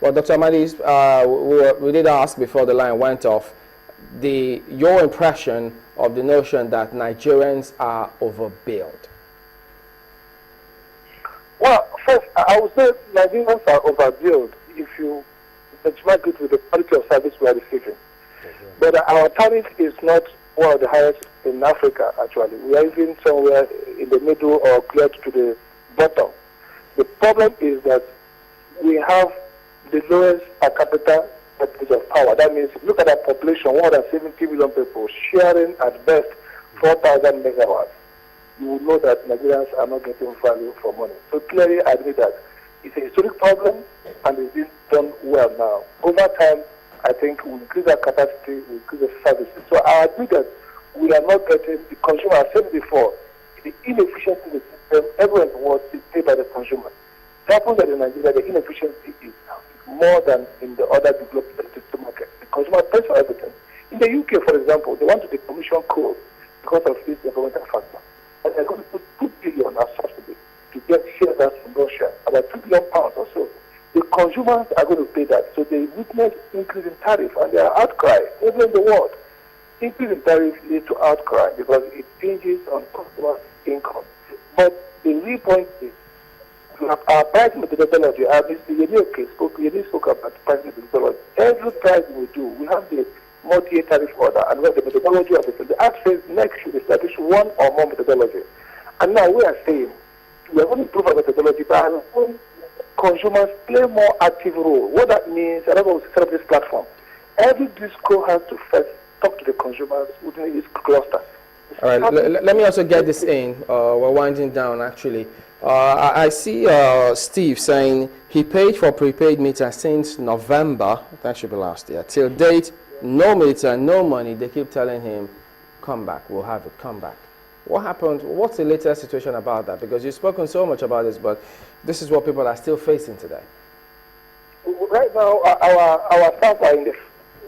Well, Dr. Amadi, we did ask before the line went off, your impression of the notion that Nigerians are overbilled. Well, first, I would say Nigerians are overbilled if you benchmark it with the quality of service we are receiving. But our tariff is not one of the highest in Africa, actually. We are even somewhere in the middle or close to the bottom. The problem is that we have the lowest per capita percentage of power. That means, if you look at our population, 170 million people sharing at best 4,000 megawatts. You will know that Nigerians are not getting value for money. So clearly, I admit that it's a historic problem and it's been done well now. Over time, I think we increase our capacity, we increase the services. So I admit that we are not getting the consumer. I said before, the inefficiency in the system, everyone in the world is paid by the consumer. It happens that in Nigeria, the inefficiency is more than in the other developed market. The consumer pays for everything. In the UK, for example, they want to decommission coal because of this environmental factor. And they're going to put 2 billion as subsidy to get shares from Russia, about £2 billion or so. The consumers are going to pay that. So they witness increase in tariff and there are outcry everywhere in the world. Increase in tariff leads to outcry because it hinges on customer income. But the real point is our price methodology. Yemi spoke about price methodology. Every price we do, we have the multi-year tariff order and we have the methodology of it. The Act says next should establish one or more methodology. And now we are saying we are going to improve our methodology by having consumers play a more active role. What that means, I don't know, set up this platform. Every disco has to first talk to the consumers within its cluster. All right, let me also get this in. We're winding down, actually. I see Steve saying he paid for prepaid meter since November, that should be last year. Till date, no meter, no money. They keep telling him, come back, we'll have it, come back. What happened? What's the latest situation about that? Because you've spoken so much about this, but this is what people are still facing today. Right now, our staff are in the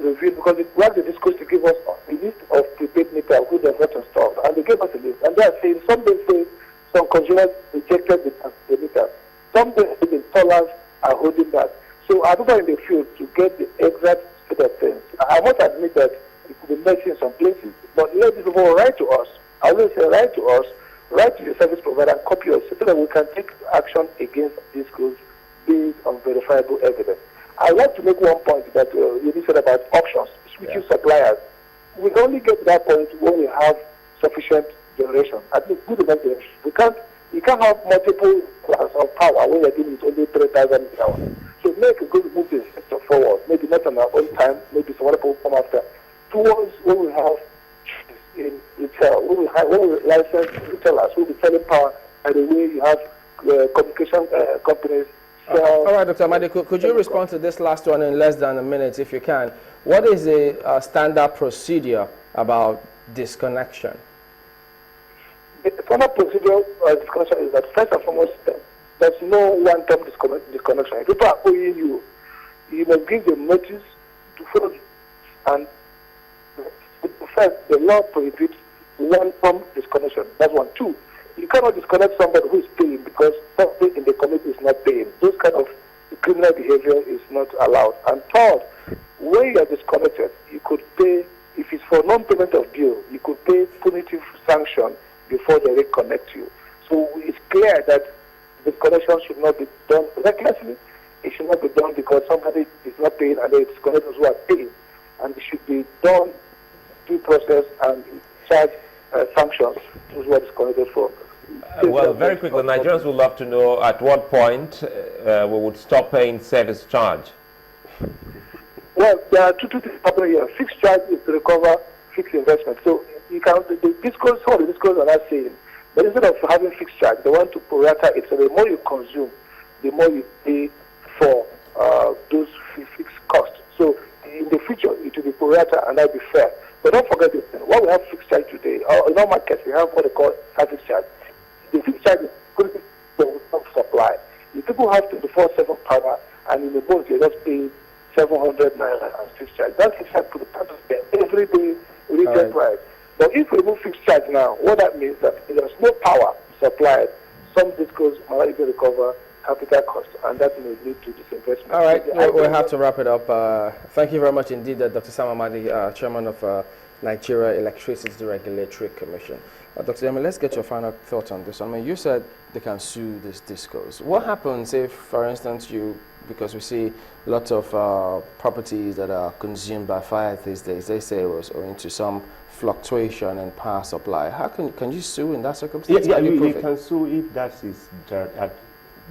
review because we have the discourse to give us a list of prepaid meter who they have not installed. And they gave us a list. And they are saying, some they say some consumers rejected the meter. Some they say the installers are holding back. So I don't know in the field to get the exact set of things. I must admit that it could be messy in some places. But let these people write to us. I will say write to us, write to the service provider and copy us so that we can take action against these schools based on verifiable evidence. I want to make one point that you said about options, switching suppliers. We only get to that point when we have sufficient generation, at least good enough generation. You can't have multiple class of power when you're dealing with only 3,000 hours. So make a good move this sector forward, maybe not on our own time, maybe some other people come after, towards when we have in retail, when we license retailers, we'll be selling power by the way you have communication companies. All right, Dr. Amadi, could you respond to this last one in less than a minute if you can? What is the standard procedure about disconnection? The standard procedure disconnection is that first and foremost, there's no one-time disconnection. If people are owing you, you must give them notice to follow, and first, the law prohibits one-time disconnection. That's one. Two, you cannot disconnect somebody who is paying because somebody in the community is not paying. Those kind of criminal behavior is not allowed. And third, when you are disconnected, you could pay, if it's for non-payment of bill, you could pay punitive sanction before they reconnect you. So it's clear that disconnection should not be done recklessly. It should not be done because somebody is not paying and they disconnect those who are paying. And it should be done due process and charge sanctions to what is connected for. Well, very quickly, Nigerians would love to know at what point we would stop paying service charge. Well, there are two things happening here. Fixed charge is to recover fixed investment. So you can the discourse are not saying, but instead of having fixed charge, they want to prorata it. So the more you consume, the more you pay for those fixed costs. So in the future, it will be prorata and that will be fair. But don't forget this thing. While we have fixed charge today, in our markets, we have what they call service charge. The fixed charge is going to be supply. If people have 24/7 power and in the boat, you're just paying 700 naira and fixed charge. That's fixed charge to the part of the everyday retail price. But if we remove fixed charge now, what that means that if there's no power supplied, some discos might not even recover capital cost, and that may lead to disinvestment. All right, we'll have to wrap it up. Thank you very much indeed, Dr. Sam Amadi, Chairman of Nigeria Electricity Regulatory Commission. Dr. Yemi, let's get your final thoughts on this. I mean, you said they can sue these discos. What happens if, for instance, because we see lots of properties that are consumed by fire these days, they say it was owing to some fluctuation in power supply. How can you sue in that circumstance? Yeah, you can sue if that is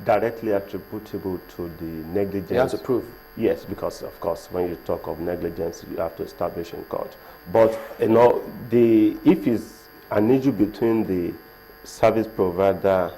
directly attributable to the negligence. You have to prove. Yes, because of course, when you talk of negligence, you have to establish in court. But you know, if it's an issue between the service provider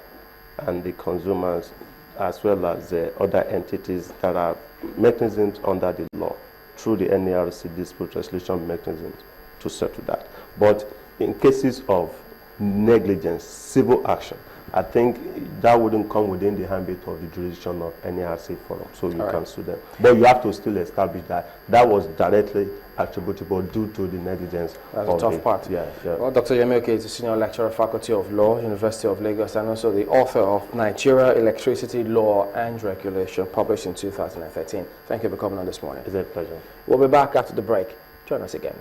and the consumers, as well as the other entities that are mechanisms under the law through the NARC dispute resolution mechanisms to settle that. But in cases of negligence, civil action, I think that wouldn't come within the ambit of the jurisdiction of NARC forum, so you can sue them. But you have to still establish that that was directly attributable due to the negligence. That's a tough part. Yeah. Well, Dr. Yemi Oke is a senior lecturer, Faculty of Law, University of Lagos, and also the author of Nigeria Electricity Law and Regulation, published in 2013. Thank you for coming on this morning. It's a pleasure. We'll be back after the break. Join us again.